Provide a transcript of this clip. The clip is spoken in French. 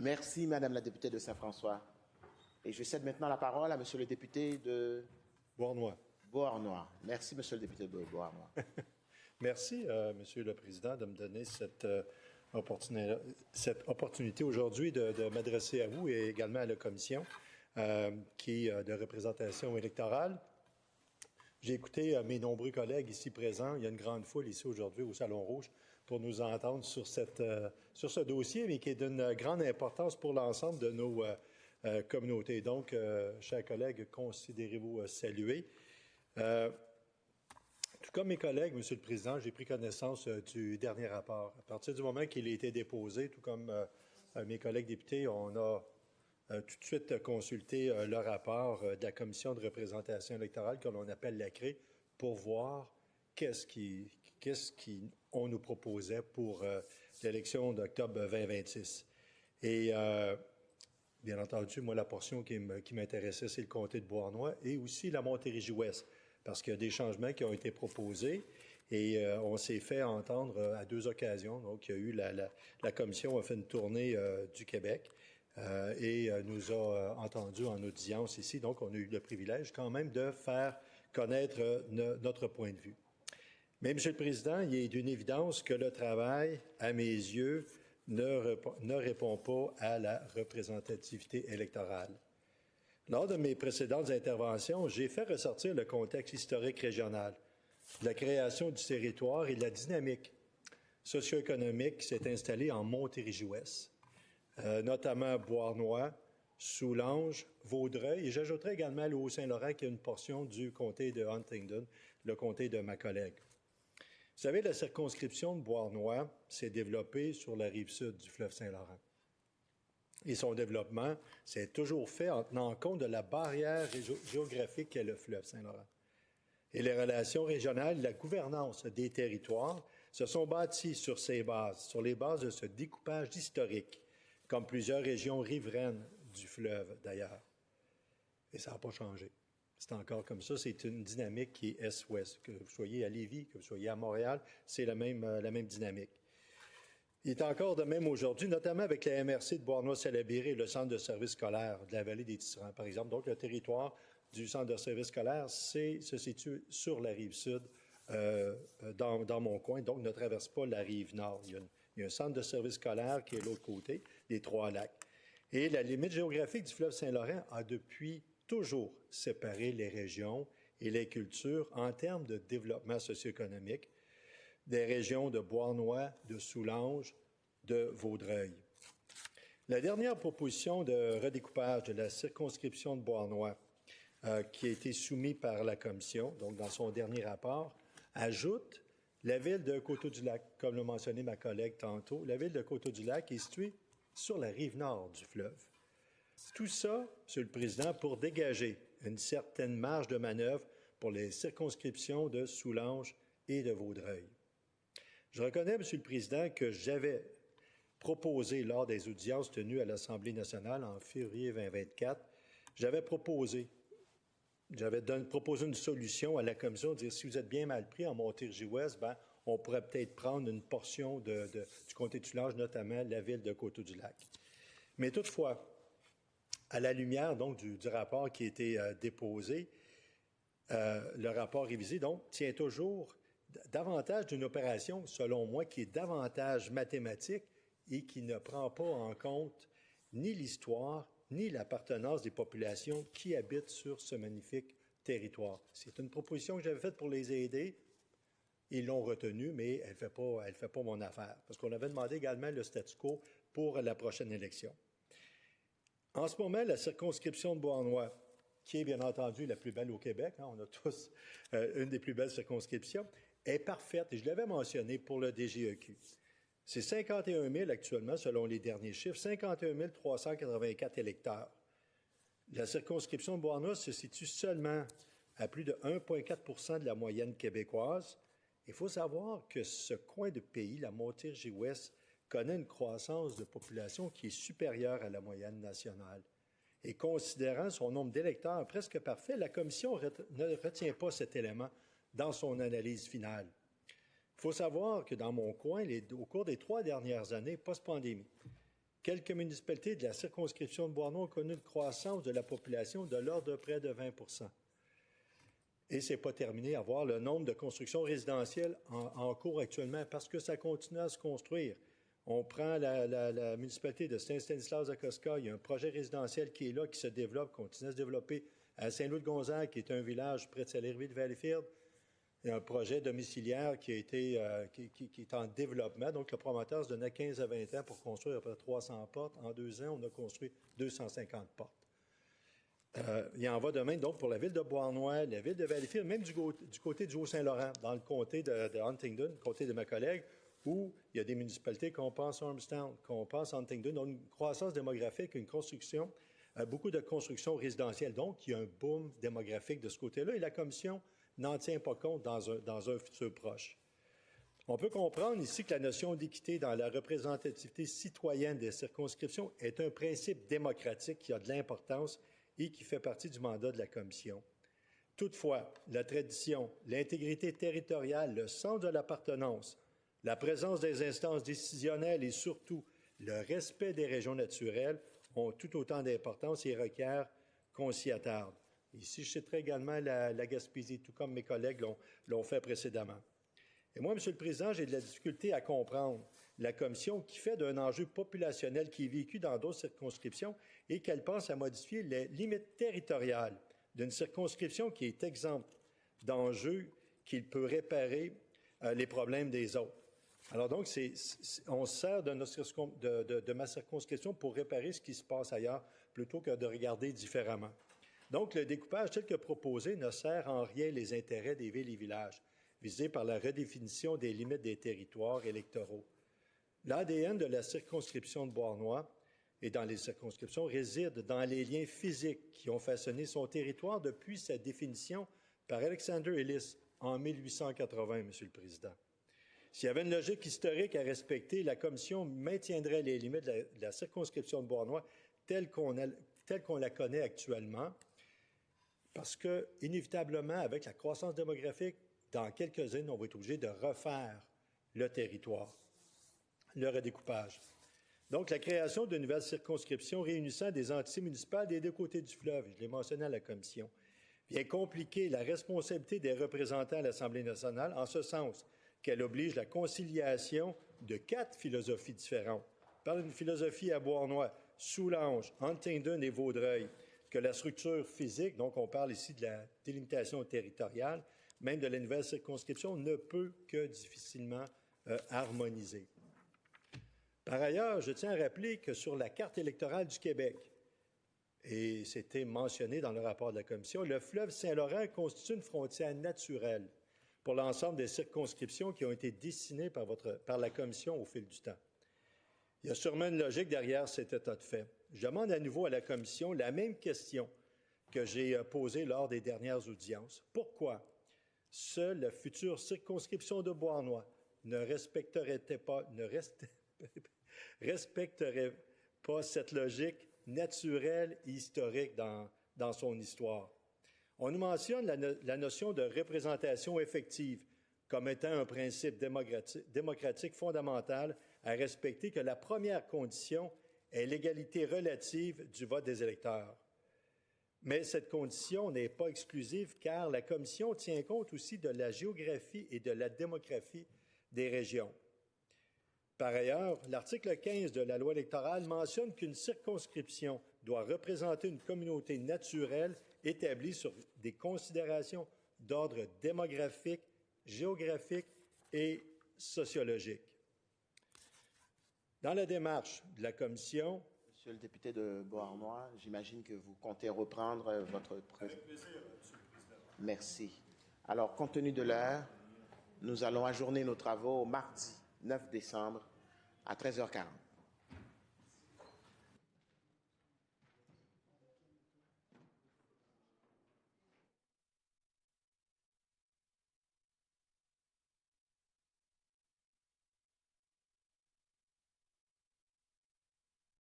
Merci, Madame la députée de Saint-François. Et je cède maintenant la parole à Monsieur le député de Beauharnois. Beauharnois. Merci, Monsieur le député de Beauharnois. Merci, Monsieur le Président, de me donner cette opportunité aujourd'hui de m'adresser à vous et également à la Commission de représentation électorale. J'ai écouté mes nombreux collègues ici présents. Il y a une grande foule ici aujourd'hui au Salon Rouge pour nous entendre sur ce dossier, mais qui est d'une grande importance pour l'ensemble de nos communautés. Donc, chers collègues, considérez-vous salués. Tout comme mes collègues, Monsieur le Président, j'ai pris connaissance du dernier rapport. À partir du moment qu'il a été déposé, tout comme mes collègues députés, on a tout de suite consulté le rapport de la Commission de représentation électorale, que l'on appelle la CRE, pour voir qu'est-ce qu'on nous proposait pour l'élection d'octobre 2026. Et bien entendu, moi, la portion qui m'intéressait, c'est le comté de Beauharnois et aussi la Montérégie-Ouest, parce qu'il y a des changements qui ont été proposés et on s'est fait entendre à deux occasions. Donc, il y a eu la Commission a fait une tournée du Québec et nous a entendus en audience ici. Donc, on a eu le privilège quand même de faire connaître notre point de vue. Mais, Monsieur le Président, il est d'une évidence que le travail, à mes yeux, ne répond pas à la représentativité électorale. Lors de mes précédentes interventions, j'ai fait ressortir le contexte historique régional, la création du territoire et la dynamique socio-économique qui s'est installée en Montérégie-Ouest, notamment Beauharnois, Soulanges, Vaudreuil, et j'ajouterai également le Haut-Saint-Laurent, qui est une portion du comté de Huntingdon, le comté de ma collègue. Vous savez, la circonscription de Beauharnois s'est développée sur la rive sud du fleuve Saint-Laurent. Et son développement s'est toujours fait en tenant compte de la barrière géographique qu'est le fleuve Saint-Laurent. Et les relations régionales, la gouvernance des territoires se sont bâties sur ces bases, sur les bases de ce découpage historique, comme plusieurs régions riveraines du fleuve d'ailleurs. Et ça n'a pas changé. C'est encore comme ça. C'est une dynamique qui est est-ouest. Que vous soyez à Lévis, que vous soyez à Montréal, c'est la même dynamique. Il est encore de même aujourd'hui, notamment avec la MRC de Beauharnois-Salaberry et le centre de services scolaires de la vallée des Tisserands, par exemple. Donc, le territoire du centre de services scolaires se situe sur la rive sud, dans mon coin, donc ne traverse pas la rive nord. Il y a un centre de services scolaires qui est de l'autre côté, des Trois-Lacs. Et la limite géographique du fleuve Saint-Laurent a depuis toujours séparé les régions et les cultures en termes de développement socio-économique des régions de Beauharnois, de Soulanges, de Vaudreuil. La dernière proposition de redécoupage de la circonscription de Beauharnois, qui a été soumise par la Commission, donc dans son dernier rapport, ajoute la ville de Coteau-du-Lac, comme l'a mentionné ma collègue tantôt. La ville de Coteau-du-Lac est située sur la rive nord du fleuve. Tout ça, Monsieur le Président, pour dégager une certaine marge de manœuvre pour les circonscriptions de Soulanges et de Vaudreuil. Je reconnais, Monsieur le Président, que j'avais proposé lors des audiences tenues à l'Assemblée nationale en février 2024, j'avais proposé une solution à la Commission, de dire si vous êtes bien mal pris en Montérégie-Ouest, on pourrait peut-être prendre une portion du comté de Soulanges, notamment la ville de Coteau-du-Lac. Mais toutefois, à la lumière donc du rapport qui a été déposé, le rapport révisé donc tient toujours davantage d'une opération, selon moi, qui est davantage mathématique et qui ne prend pas en compte ni l'histoire, ni l'appartenance des populations qui habitent sur ce magnifique territoire. C'est une proposition que j'avais faite pour les aider. Ils l'ont retenue, mais elle ne fait pas mon affaire, parce qu'on avait demandé également le statu quo pour la prochaine élection. En ce moment, la circonscription de Beauharnois, qui est bien entendu la plus belle au Québec, on a tous une des plus belles circonscriptions, est parfaite, et je l'avais mentionné pour le DGEQ. C'est 51 000 actuellement, selon les derniers chiffres, 51 384 électeurs. La circonscription de Beauharnois se situe seulement à plus de 1,4 % de la moyenne québécoise. Il faut savoir que ce coin de pays, la Montérégie-Ouest, connaît une croissance de population qui est supérieure à la moyenne nationale. Et considérant son nombre d'électeurs presque parfait, la Commission ne retient pas cet élément dans son analyse finale. Il faut savoir que dans mon coin, au cours des 3 dernières années, post-pandémie, quelques municipalités de la circonscription de Beauharnois ont connu une croissance de la population de l'ordre de près de 20 %. Et ce n'est pas terminé à voir le nombre de constructions résidentielles en cours actuellement parce que ça continue à se construire. On prend la municipalité de Saint-Stanislas-de-Kostka, il y a un projet résidentiel qui est là, qui se développe, continue à se développer à Saint-Louis-de-Gonzague, qui est un village près de Salaberry de Valleyfield. Il y a un projet domiciliaire qui est en développement. Donc, le promoteur se donnait 15 à 20 ans pour construire à peu près 300 portes. En 2 ans, on a construit 250 portes. Il en va de même donc pour la ville de Beauharnois, la ville de Valleyfield, même du côté du Haut-Saint-Laurent, dans le comté de Huntingdon, côté de ma collègue, où il y a des municipalités qu'on pense Ormstown, qu'on pense Huntingdon, donc une croissance démographique, une construction, beaucoup de constructions résidentielles. Donc, il y a un boom démographique de ce côté-là et la Commission n'en tient pas compte dans un futur proche. On peut comprendre ici que la notion d'équité dans la représentativité citoyenne des circonscriptions est un principe démocratique qui a de l'importance et qui fait partie du mandat de la Commission. Toutefois, la tradition, l'intégrité territoriale, le sens de l'appartenance, la présence des instances décisionnelles et surtout le respect des régions naturelles ont tout autant d'importance et requièrent qu'on s'y attarde. Ici, je citerai également la Gaspésie, tout comme mes collègues l'ont fait précédemment. Et moi, M. le Président, j'ai de la difficulté à comprendre la Commission qui fait d'un enjeu populationnel qui est vécu dans d'autres circonscriptions et qu'elle pense à modifier les limites territoriales d'une circonscription qui est exempte d'enjeux qu'il peut réparer les problèmes des autres. Alors donc, on se sert de ma circonscription pour réparer ce qui se passe ailleurs plutôt que de regarder différemment. Donc, le découpage tel que proposé ne sert en rien les intérêts des villes et villages visés par la redéfinition des limites des territoires électoraux. L'ADN de la circonscription de Beauharnois et dans les circonscriptions réside dans les liens physiques qui ont façonné son territoire depuis sa définition par Alexander Ellis en 1880, M. le Président. S'il y avait une logique historique à respecter, la Commission maintiendrait les limites de la circonscription de Beauharnois telle qu'on la connaît actuellement, parce que, inévitablement, avec la croissance démographique, dans quelques années, on va être obligé de refaire le territoire, le redécoupage. Donc, la création de nouvelles circonscriptions réunissant des entités municipales des deux côtés du fleuve, je l'ai mentionné à la Commission, vient compliquer la responsabilité des représentants à l'Assemblée nationale en ce sens qu'elle oblige la conciliation de 4 philosophies différentes. Par une philosophie à Beauharnois, Soulanges, Huntingdon et Vaudreuil, que la structure physique, donc on parle ici de la délimitation territoriale, même de la nouvelle circonscription, ne peut que difficilement harmoniser. Par ailleurs, je tiens à rappeler que sur la carte électorale du Québec, et c'était mentionné dans le rapport de la Commission, le fleuve Saint-Laurent constitue une frontière naturelle pour l'ensemble des circonscriptions qui ont été dessinées par la Commission au fil du temps. Il y a sûrement une logique derrière cet état de fait. Je demande à nouveau à la Commission la même question que j'ai posée lors des dernières audiences. Pourquoi seule la future circonscription de Beauharnois ne respecterait pas cette logique naturelle et historique dans son histoire? On nous mentionne la notion de représentation effective comme étant un principe démocratique fondamental à respecter, que la première condition est l'égalité relative du vote des électeurs. Mais cette condition n'est pas exclusive car la Commission tient compte aussi de la géographie et de la démographie des régions. Par ailleurs, l'article 15 de la loi électorale mentionne qu'une circonscription doit représenter une communauté naturelle établie sur des considérations d'ordre démographique, géographique et sociologique. Dans la démarche de la Commission... Monsieur le député de Beauharnois, j'imagine que vous comptez reprendre votre... Avec plaisir, Monsieur le Président. Merci. Alors, compte tenu de l'heure, nous allons ajourner nos travaux au mardi 9 décembre à 13h40.